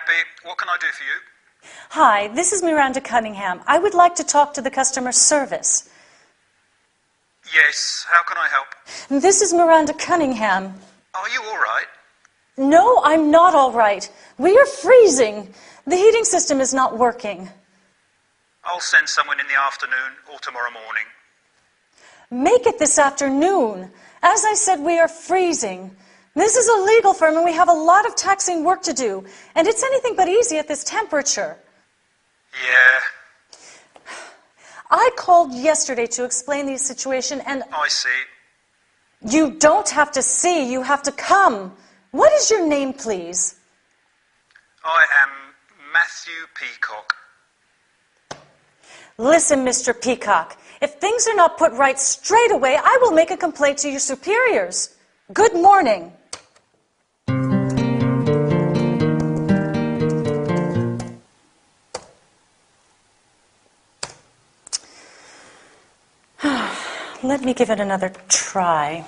Happy. What can I do for you? Hi, this is Miranda Cunningham. I would like to talk to the customer service. Yes, how can I help? This is Miranda Cunningham. Are you all right? No, I'm not all right. We are freezing. The heating system is not working. I'll send someone in the afternoon or tomorrow morning. Make it this afternoon. As I said, we are freezing. This is a legal firm and we have a lot of taxing work to do. And it's anything but easy at this temperature. Yeah. I called yesterday to explain the situation and... I see. You don't have to see, you have to come. What is your name, please? I am Matthew Peacock. Listen, Mr. Peacock, if things are not put right straight away, I will make a complaint to your superiors. Good morning. Let me give it another try.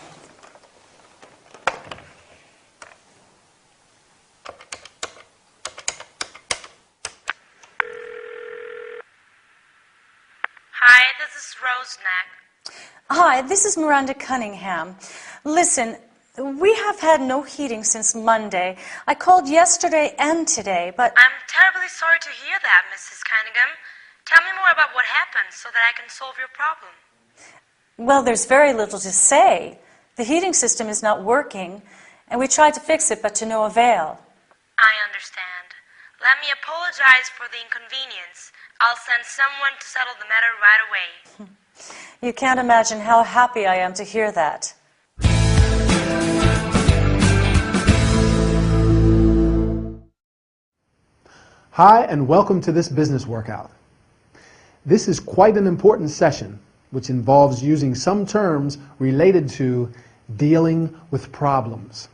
Hi, this is Roseneck. Hi, this is Miranda Cunningham. Listen, we have had no heating since Monday. I called yesterday and today, but... I'm terribly sorry to hear that, Mrs. Cunningham. Tell me more about what happened so that I can solve your problem. Well, there's very little to say. The heating system is not working, and we tried to fix it, but to no avail. I understand. Let me apologize for the inconvenience. I'll send someone to settle the matter right away. You can't imagine how happy I am to hear that. Hi, and welcome to this business workout. This is quite an important session, which involves using some terms related to dealing with problems.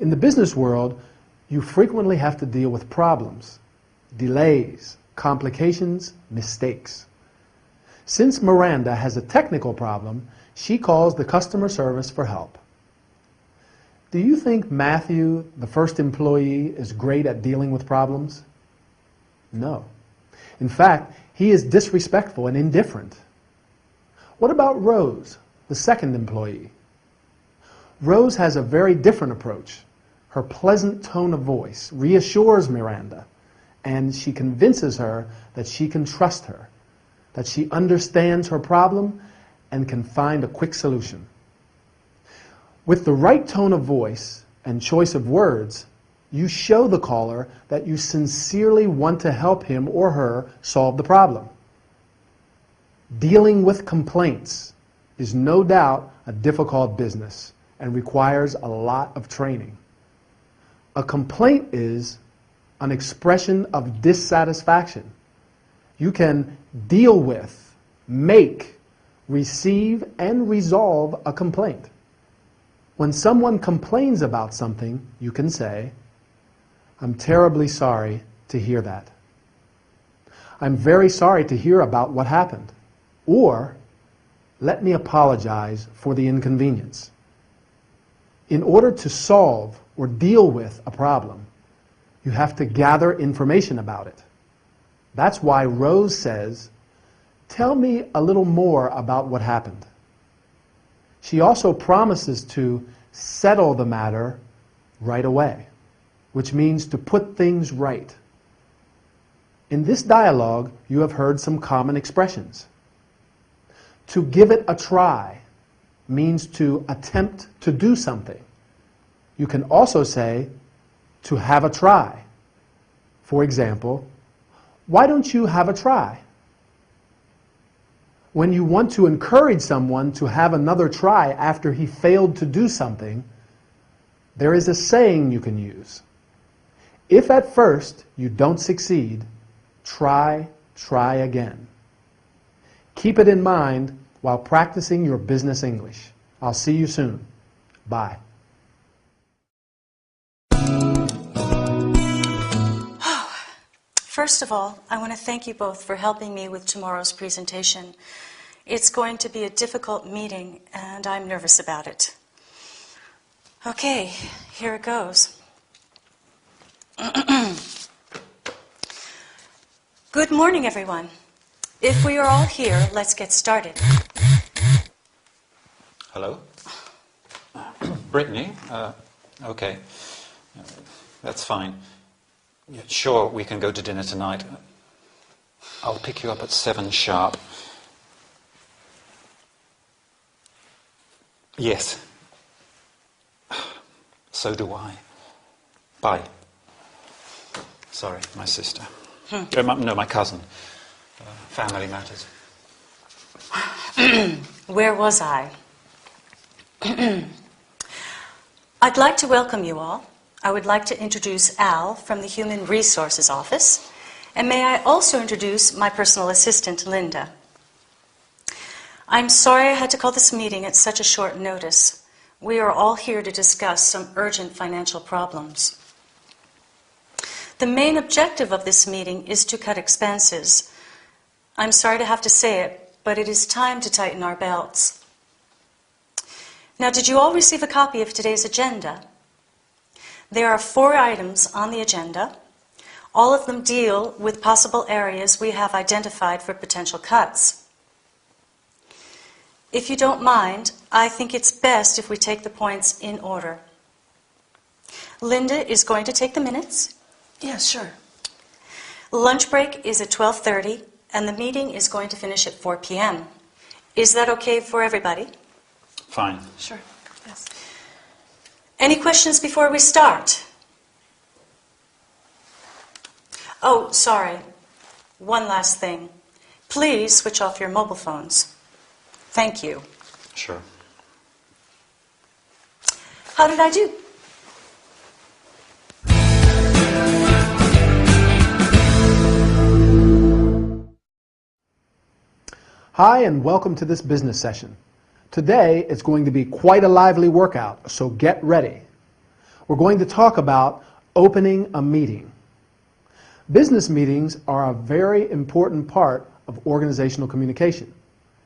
In the business world, you frequently have to deal with problems, delays, complications, mistakes. Since Miranda has a technical problem, she calls the customer service for help. Do you think Matthew, the first employee, is great at dealing with problems? No. In fact, he is disrespectful and indifferent. What about Rose, the second employee? Rose has a very different approach. Her pleasant tone of voice reassures Miranda, and she convinces her that she can trust her, that she understands her problem and can find a quick solution. With the right tone of voice and choice of words, you show the caller that you sincerely want to help him or her solve the problem. Dealing with complaints is no doubt a difficult business and requires a lot of training. A complaint is an expression of dissatisfaction. You can deal with, make, receive, and resolve a complaint. When someone complains about something, you can say, "I'm terribly sorry to hear that." "I'm very sorry to hear about what happened." Or, "Let me apologize for the inconvenience." In order to solve or deal with a problem, you have to gather information about it. That's why Rose says, "Tell me a little more about what happened." She also promises to settle the matter right away, which means to put things right. In this dialogue, you have heard some common expressions. To give it a try means to attempt to do something. You can also say to have a try. For example, "Why don't you have a try?" When you want to encourage someone to have another try after he failed to do something, there is a saying you can use. If at first you don't succeed, try again. Keep it in mind while practicing your business English. I'll see you soon. Bye. First of all, I want to thank you both for helping me with tomorrow's presentation. It's going to be a difficult meeting, and I'm nervous about it. Okay, here it goes. Good morning, everyone. If we are all here, let's get started. Hello? Brittany? Okay. That's fine. Yeah, sure, we can go to dinner tonight. I'll pick you up at 7 sharp. Yes. So do I. Bye. Sorry, my sister. No, my cousin. Family matters. Where was I? I'd like to welcome you all. I would like to introduce Al from the Human Resources Office. And may I also introduce my personal assistant, Linda. I'm sorry I had to call this meeting at such a short notice. We are all here to discuss some urgent financial problems. The main objective of this meeting is to cut expenses. I'm sorry to have to say it, but it is time to tighten our belts. Now, did you all receive a copy of today's agenda? There are 4 items on the agenda. All of them deal with possible areas we have identified for potential cuts. If you don't mind, I think it's best if we take the points in order. Linda is going to take the minutes. Yeah, sure. Lunch break is at 12:30, and the meeting is going to finish at 4 p.m. Is that okay for everybody? Fine. Sure. Yes. Any questions before we start? Oh, sorry. One last thing. Please switch off your mobile phones. Thank you. Sure. How did I do? Hi, and welcome to this business session. Today, it's going to be quite a lively workout, so get ready. We're going to talk about opening a meeting. Business meetings are a very important part of organizational communication,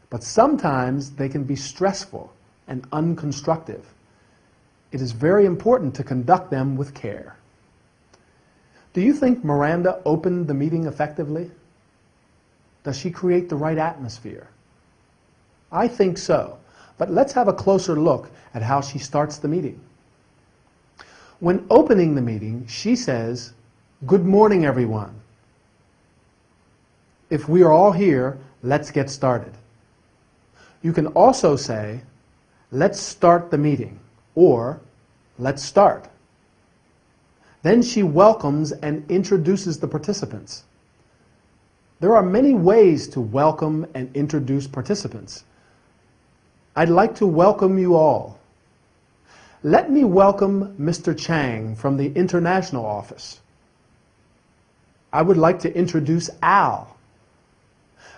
but sometimes they can be stressful and unconstructive. It is very important to conduct them with care. Do you think Miranda opened the meeting effectively? Does she create the right atmosphere? I think so, but let's have a closer look at how she starts the meeting. When opening the meeting, she says, "Good morning, everyone. If we are all here, let's get started." You can also say, "Let's start the meeting," or "Let's start." Then she welcomes and introduces the participants. There are many ways to welcome and introduce participants. I'd like to welcome you all. Let me welcome Mr. Chang from the International Office. I would like to introduce Al.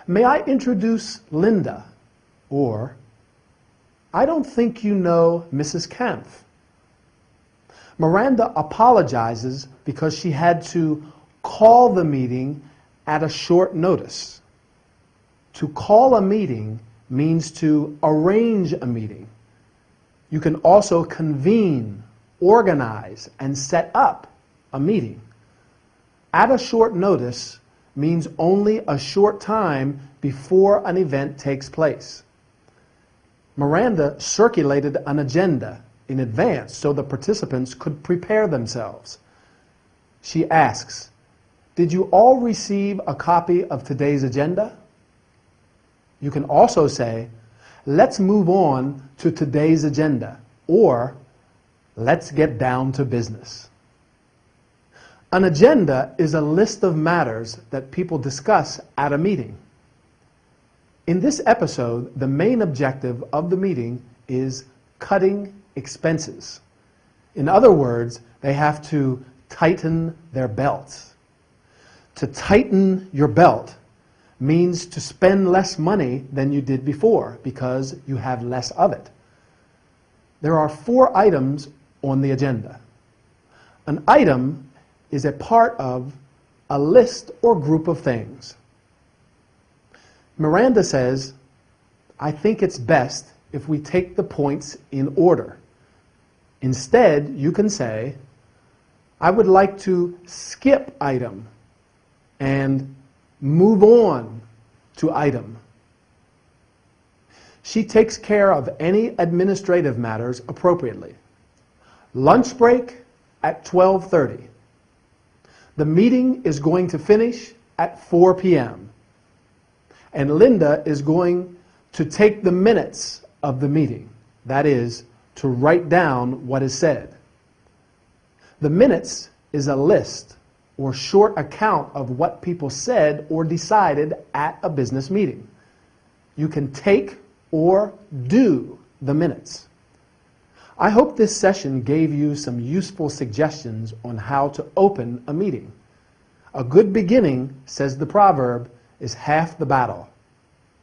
May I introduce Linda? Or, I don't think you know Mrs. Kempf. Miranda apologizes because she had to call the meeting at a short notice. To call a meeting means to arrange a meeting. You can also convene, organize, and set up a meeting. At a short notice means only a short time before an event takes place. Miranda circulated an agenda in advance so the participants could prepare themselves. She asks, "Did you all receive a copy of today's agenda?" You can also say, "Let's move on to today's agenda," or "Let's get down to business." An agenda is a list of matters that people discuss at a meeting. In this episode, the main objective of the meeting is cutting expenses. In other words, they have to tighten their belts. To tighten your belt means to spend less money than you did before because you have less of it. There are 4 items on the agenda. An item is a part of a list or group of things. Miranda says, "I think it's best if we take the points in order." Instead, you can say, "I would like to skip item," and move on to item. She takes care of any administrative matters appropriately. Lunch break at 12:30. The meeting is going to finish at 4 p.m. And Linda is going to take the minutes of the meeting. That is, to write down what is said. The minutes is a list or short account of what people said or decided at a business meeting. You can take or do the minutes. I hope this session gave you some useful suggestions on how to open a meeting. A good beginning, says the proverb, is half the battle.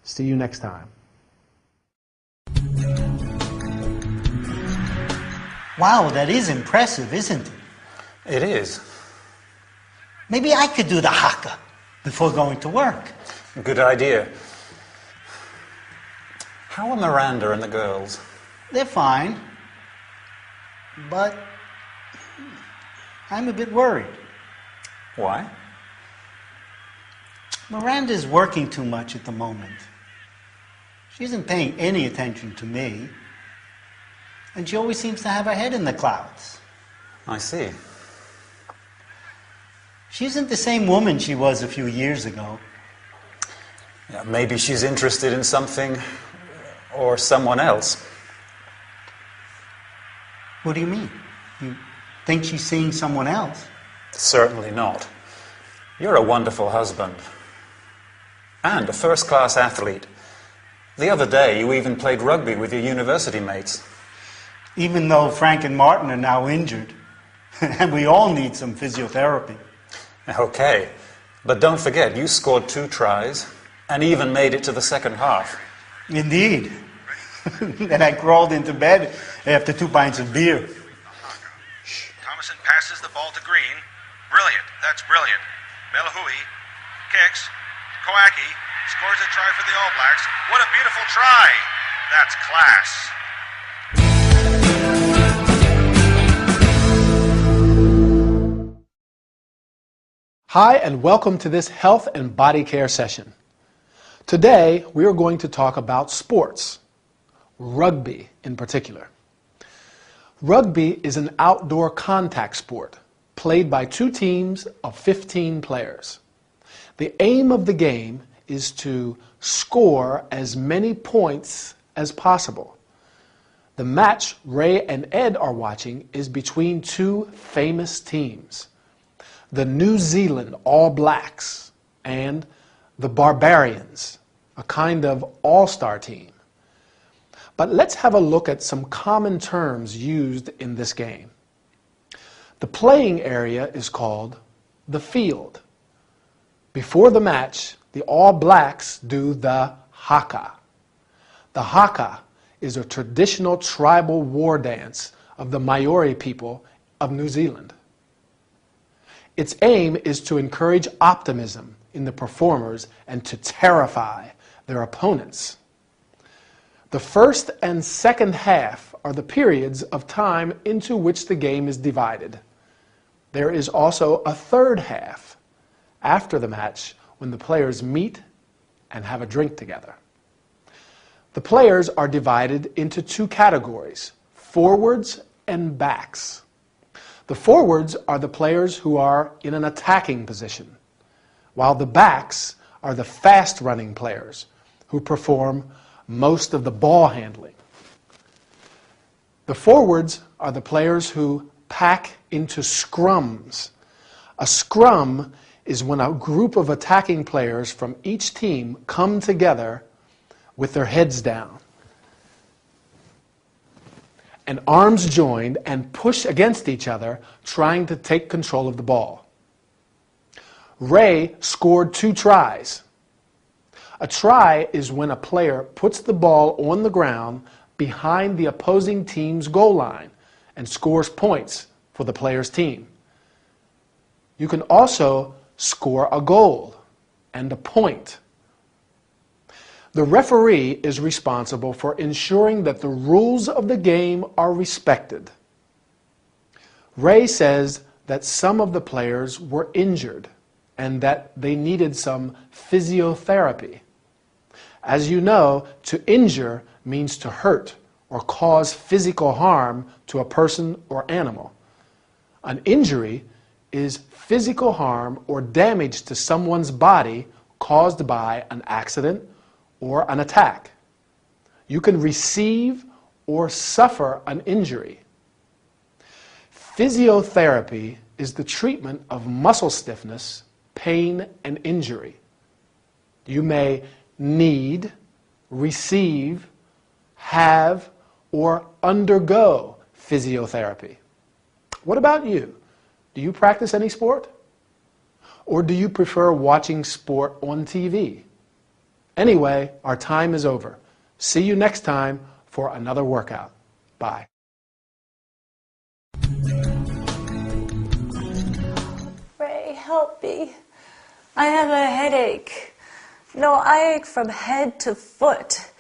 See you next time. Wow, that is impressive, isn't it? It is. Maybe I could do the haka before going to work. Good idea. How are Miranda and the girls? They're fine. But I'm a bit worried. Why? Miranda's working too much at the moment. She isn't paying any attention to me. And she always seems to have her head in the clouds. I see. She isn't the same woman she was a few years ago. Yeah, maybe she's interested in something or someone else. What do you mean? You think she's seeing someone else? Certainly not. You're a wonderful husband. And a first-class athlete. The other day, you even played rugby with your university mates. Even though Frank and Martin are now injured. And we all need some physiotherapy. Okay, but don't forget, you scored 2 tries and even made it to the second half. Indeed. And I crawled into bed after 2 pints of beer. Thomason passes the ball to Green. Brilliant. That's brilliant. Melahui kicks. Kowaki scores a try for the All Blacks. What a beautiful try. That's class. Hi, and welcome to this health and body care session. Today, we are going to talk about sports, rugby in particular. Rugby is an outdoor contact sport played by 2 teams of 15 players. The aim of the game is to score as many points as possible. The match Ray and Ed are watching is between 2 famous teams. The New Zealand All Blacks and the Barbarians, a kind of all-star team. But let's have a look at some common terms used in this game. The playing area is called the field. Before the match, the All Blacks do the haka. The haka is a traditional tribal war dance of the Maori people of New Zealand. Its aim is to encourage optimism in the performers and to terrify their opponents. The first and second half are the periods of time into which the game is divided. There is also a third half after the match when the players meet and have a drink together. The players are divided into 2 categories, forwards and backs. The forwards are the players who are in an attacking position, while the backs are the fast-running players who perform most of the ball handling. The forwards are the players who pack into scrums. A scrum is when a group of attacking players from each team come together with their heads down and arms joined and push against each other, trying to take control of the ball. Ray scored 2 tries. A try is when a player puts the ball on the ground behind the opposing team's goal line and scores points for the player's team. You can also score a goal and a point. The referee is responsible for ensuring that the rules of the game are respected. Ray says that some of the players were injured. and that they needed some physiotherapy. As you know, to injure means to hurt or cause physical harm to a person or animal. An injury is physical harm or damage to someone's body caused by an accident or an attack. You can receive or suffer an injury. Physiotherapy is the treatment of muscle stiffness, pain, and injury. You may need, receive, have, or undergo physiotherapy. What about you? Do you practice any sport? Or do you prefer watching sport on TV? Anyway, our time is over. See you next time for another workout. Bye. Ray, help me. I have a headache. No, I ache from head to foot.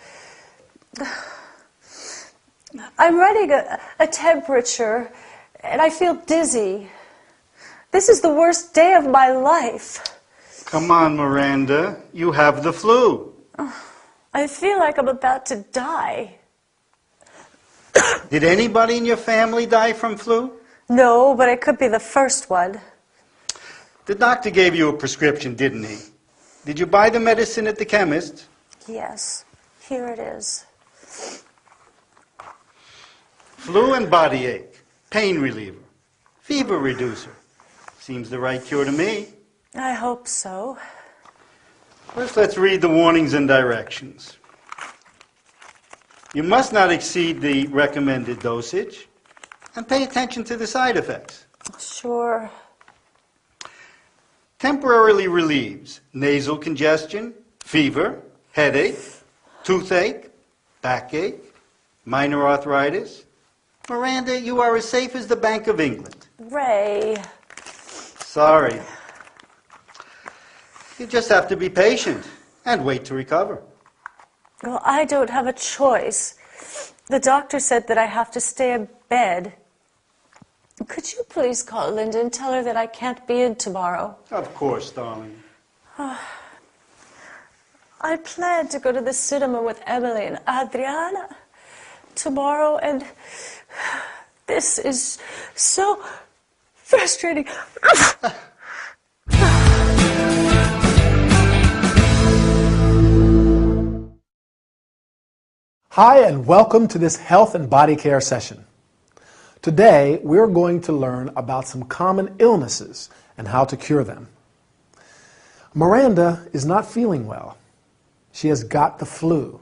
I'm running a temperature, and I feel dizzy. This is the worst day of my life. Come on, Miranda. You have the flu. I feel like I'm about to die. Did anybody in your family die from flu? No, but it could be the first one. The doctor gave you a prescription, didn't he? Did you buy the medicine at the chemist? Yes, here it is. Flu and body ache, pain reliever, fever reducer. Seems the right cure to me. I hope so. First, let's read the warnings and directions. You must not exceed the recommended dosage, and pay attention to the side effects. Sure. Temporarily relieves nasal congestion, fever, headache, toothache, backache, minor arthritis. Miranda, you are as safe as the Bank of England. Ray. Sorry. You just have to be patient and wait to recover. Well, I don't have a choice. The doctor said that I have to stay in bed. Could you please call Linda and tell her that I can't be in tomorrow? Of course, darling. I plan to go to the cinema with Emily and Adriana tomorrow, and this is so frustrating. Hi, and welcome to this health and body care session. Today, we're going to learn about some common illnesses and how to cure them. Miranda is not feeling well. She has got the flu.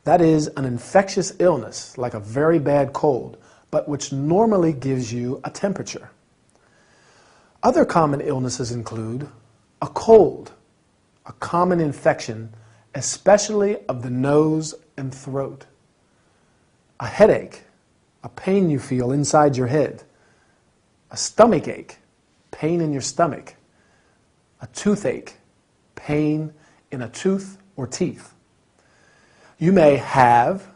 That is an infectious illness, like a very bad cold, but which normally gives you a temperature. Other common illnesses include a cold, a common infection, especially of the nose and throat, a headache, a pain you feel inside your head, a stomach ache, pain in your stomach, a toothache, pain in a tooth or teeth. You may have,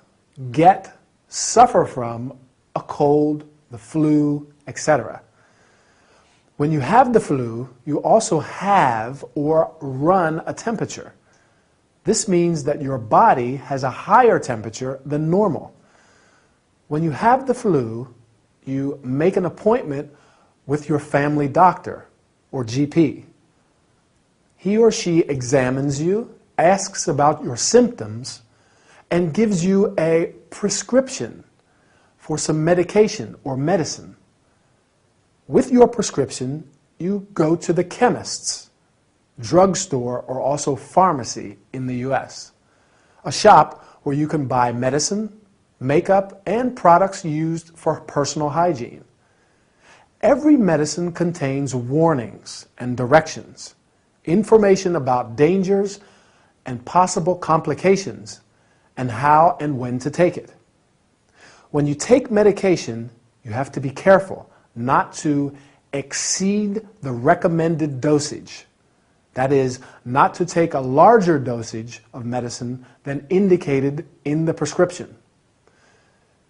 get, suffer from a cold, the flu, etc. When you have the flu, you also have or run a temperature. This means that your body has a higher temperature than normal. When you have the flu, you make an appointment with your family doctor or GP. He or she examines you, asks about your symptoms, and gives you a prescription for some medication or medicine. With your prescription, you go to the chemist's, drugstore, or also pharmacy in the U.S., a shop where you can buy medicine, makeup, and products used for personal hygiene. Every medicine contains warnings and directions, information about dangers and possible complications, and how and when to take it. When you take medication, you have to be careful not to exceed the recommended dosage. That is, not to take a larger dosage of medicine than indicated in the prescription.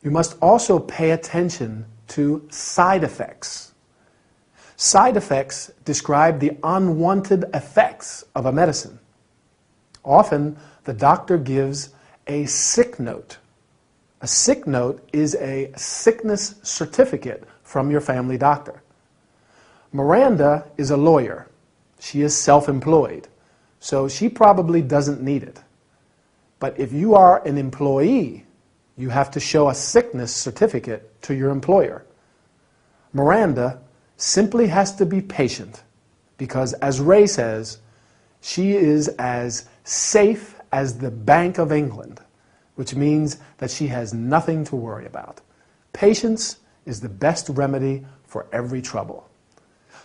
You must also pay attention to side effects. Side effects describe the unwanted effects of a medicine. Often, the doctor gives a sick note. A sick note is a sickness certificate from your family doctor. Miranda is a lawyer. She is self-employed, so she probably doesn't need it. But if you are an employee, you have to show a sickness certificate to your employer. Miranda simply has to be patient because, as Ray says, she is as safe as the Bank of England, which means that she has nothing to worry about. Patience is the best remedy for every trouble.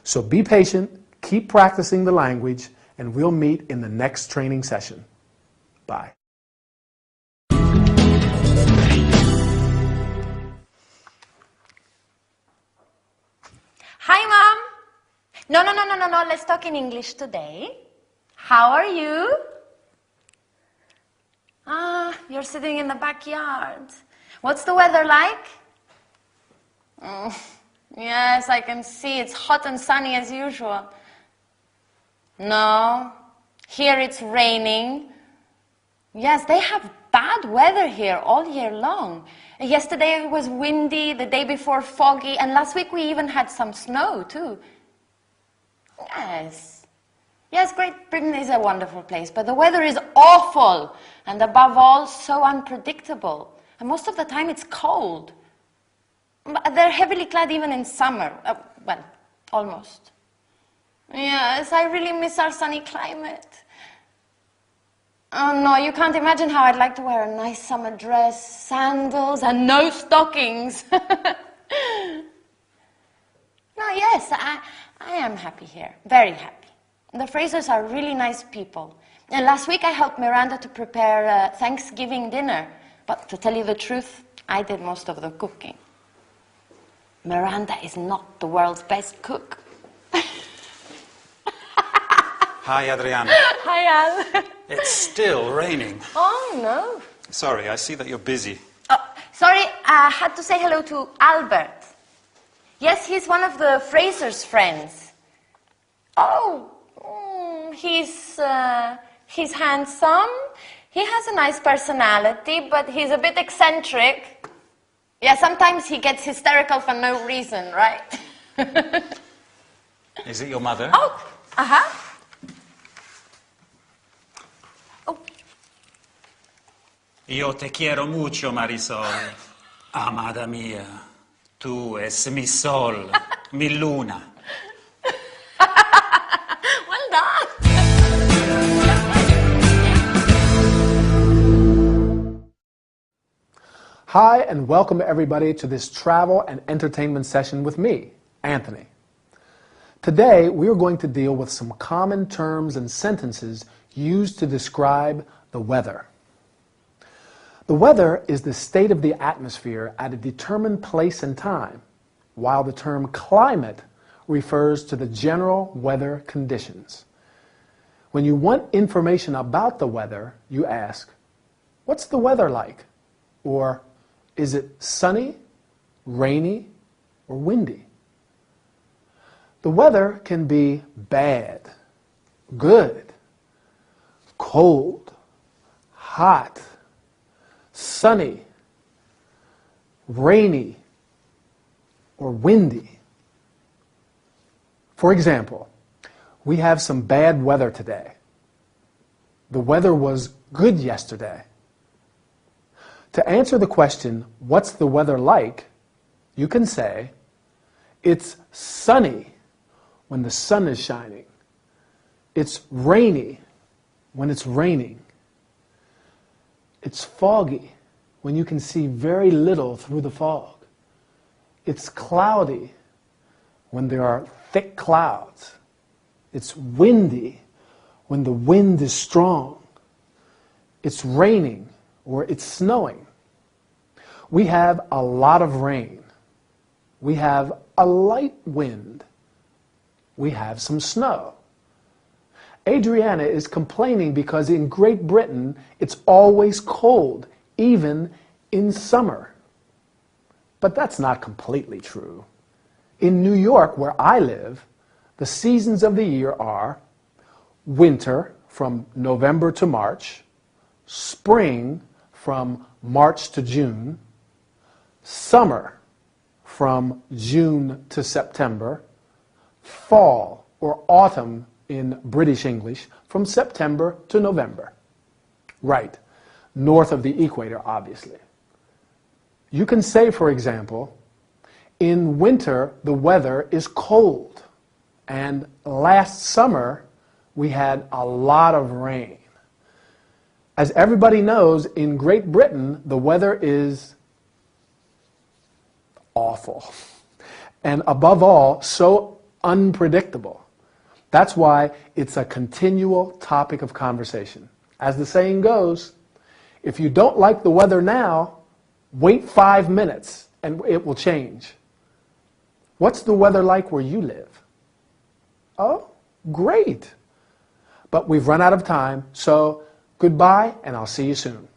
So be patient, keep practicing the language, and we'll meet in the next training session. Bye. Hi, Mom. No. Let's talk in English today. How are you? You're sitting in the backyard. What's the weather like? Yes, I can see. It's hot and sunny as usual. No, here it's raining. Yes, they have bad weather here all year long. Yesterday it was windy, the day before foggy, and last week we even had some snow too. Yes, Great Britain is a wonderful place, but the weather is awful, and above all, so unpredictable. And most of the time it's cold. But they're heavily clad even in summer. Well, almost. Yes, I really miss our sunny climate. Oh no, you can't imagine how I'd like to wear a nice summer dress, sandals, and no stockings. No, yes, I am happy here, very happy. The Frasers are really nice people. And last week I helped Miranda to prepare Thanksgiving dinner. But to tell you the truth, I did most of the cooking. Miranda is not the world's best cook. Hi, Adriana. Hi, Al. It's still raining. Oh, no. Sorry, I see that you're busy. Oh, sorry, I had to say hello to Albert. Yes, he's one of the Frasers' friends. Oh, he's handsome. He has a nice personality, but he's a bit eccentric. Yeah, sometimes he gets hysterical for no reason, right? Is it your mother? Oh, uh-huh. Oh. Yo te quiero mucho, Marisol. Amada mía, tú es mi sol, mi luna. Well done. Hi, and welcome everybody to this travel and entertainment session with me, Anthony. Today, we are going to deal with some common terms and sentences used to describe the weather. The weather is the state of the atmosphere at a determined place and time, while the term climate refers to the general weather conditions. When you want information about the weather, you ask, "What's the weather like?" Or, "Is it sunny, rainy, or windy?" The weather can be bad, good, cold, hot, sunny, rainy, or windy. For example, we have some bad weather today. The weather was good yesterday. To answer the question, "What's the weather like?" you can say, "It's sunny when the sun is shining. It's rainy when it's raining. It's foggy when you can see very little through the fog. It's cloudy when there are thick clouds. It's windy when the wind is strong. It's raining or it's snowing." We have a lot of rain. We have a light wind. We have some snow. Adriana is complaining because in Great Britain it's always cold, even in summer. But that's not completely true. In New York, where I live, the seasons of the year are winter from November to March, spring from March to June, summer from June to September, fall or autumn in British English from September to November. Right, north of the equator, obviously. You can say, for example, in winter the weather is cold, and last summer we had a lot of rain. As everybody knows, in Great Britain the weather is awful, and above all, so unpredictable. That's why it's a continual topic of conversation. As the saying goes, if you don't like the weather now, wait 5 minutes and it will change. What's the weather like where you live? Oh, great. But we've run out of time, so goodbye and I'll see you soon.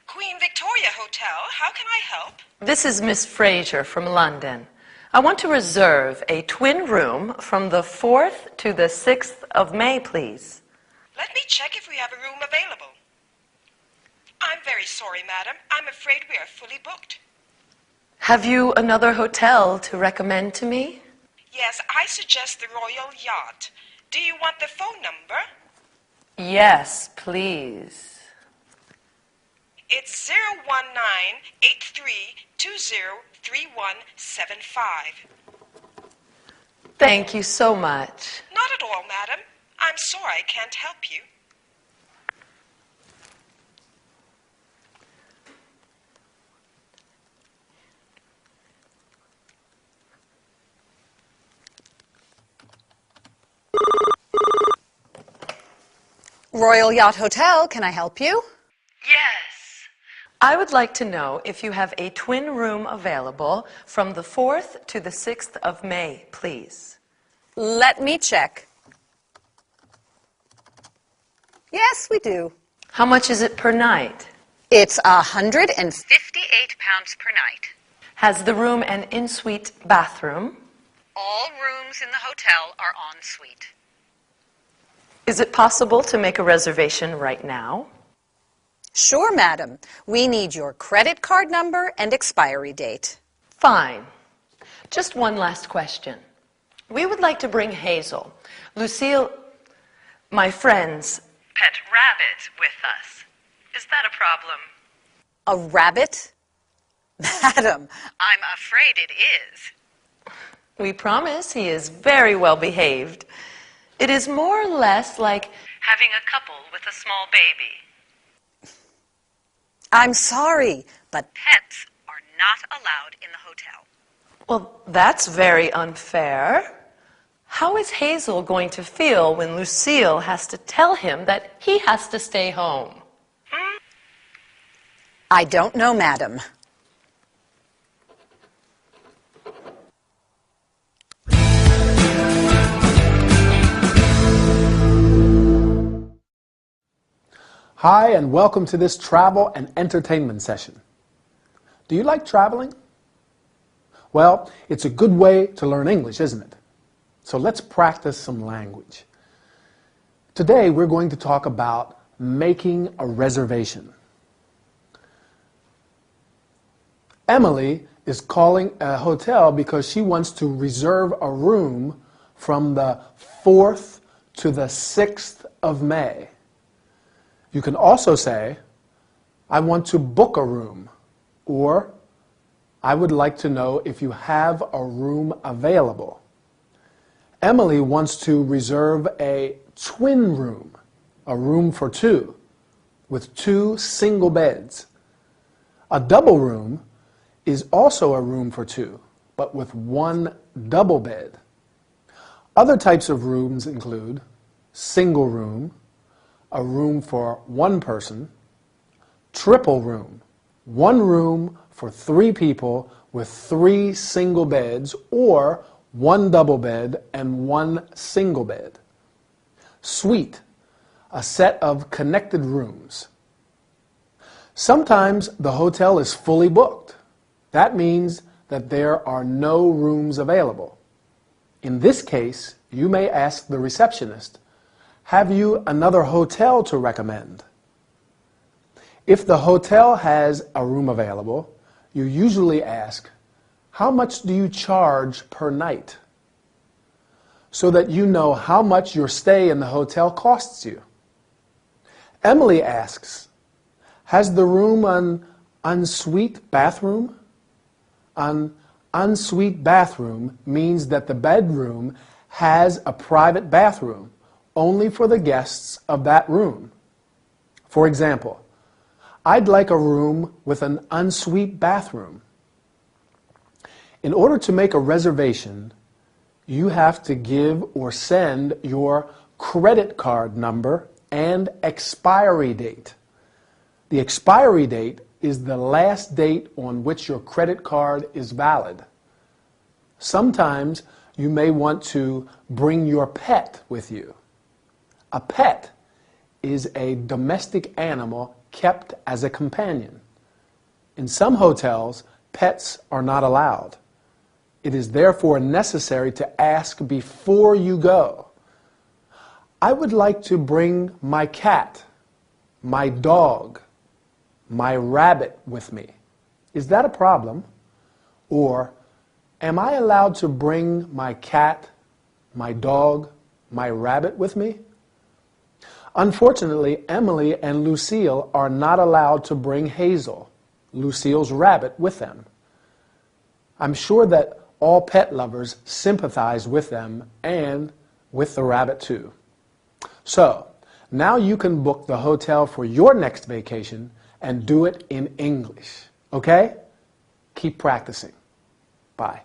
Queen Victoria Hotel, how can I help? This is Miss Fraser from London. I want to reserve a twin room from the 4th to the 6th of May, please. Let me check if we have a room available. I'm very sorry, madam. I'm afraid we are fully booked. Have you another hotel to recommend to me? Yes, I suggest the Royal Yacht. Do you want the phone number? Yes, please. It's 019-8320-3175. Thank you so much. Not at all, madam. I'm sorry I can't help you. Royal Yacht Hotel, can I help you? Yes. I would like to know if you have a twin room available from the 4th to the 6th of May, please. Let me check. Yes, we do. How much is it per night? It's £158 per night. Has the room an en-suite bathroom? All rooms in the hotel are en suite. Is it possible to make a reservation right now? Sure, madam. We need your credit card number and expiry date. Fine. Just one last question. We would like to bring Hazel, Lucille, my friend's pet rabbit, with us. Is that a problem? A rabbit? Madam, I'm afraid it is. We promise he is very well behaved. It is more or less like having a couple with a small baby. I'm sorry, but Pets are not allowed in the hotel. Well, that's very unfair. How is Hazel going to feel when Lucille has to tell him that he has to stay home? I don't know, madam. Hi, and welcome to this travel and entertainment session. Do you like traveling? Well, it's a good way to learn English, isn't it? So let's practice some language. Today we're going to talk about making a reservation. Emily is calling a hotel because she wants to reserve a room from the 4th to the 6th of May. You can also say, I want to book a room, or I would like to know if you have a room available. Emily wants to reserve a twin room, a room for two, with 2 single beds. A double room is also a room for 2, but with 1 double bed. Other types of rooms include single room, a room for 1 person, triple room, 1 room for 3 people with 3 single beds, or 1 double bed and 1 single bed. Suite, a set of connected rooms. Sometimes the hotel is fully booked. That means that there are no rooms available. In this case, you may ask the receptionist, "Have you another hotel to recommend?" If the hotel has a room available, you usually ask, "How much do you charge per night?" so that you know how much your stay in the hotel costs you. Emily asks, "Has the room an ensuite bathroom?" An ensuite bathroom means that the bedroom has a private bathroom only for the guests of that room. For example, "I'd like a room with an ensuite bathroom." In order to make a reservation, you have to give or send your credit card number and expiry date. The expiry date is the last date on which your credit card is valid. Sometimes you may want to bring your pet with you. A pet is a domestic animal kept as a companion. In some hotels, pets are not allowed. It is therefore necessary to ask before you go. "I would like to bring my cat, my dog, my rabbit with me. Is that a problem?" Or, "Am I allowed to bring my cat, my dog, my rabbit with me?" Unfortunately, Emily and Lucille are not allowed to bring Hazel, Lucille's rabbit, with them. I'm sure that all pet lovers sympathize with them and with the rabbit too. So, now you can book the hotel for your next vacation and do it in English. Okay? Keep practicing. Bye.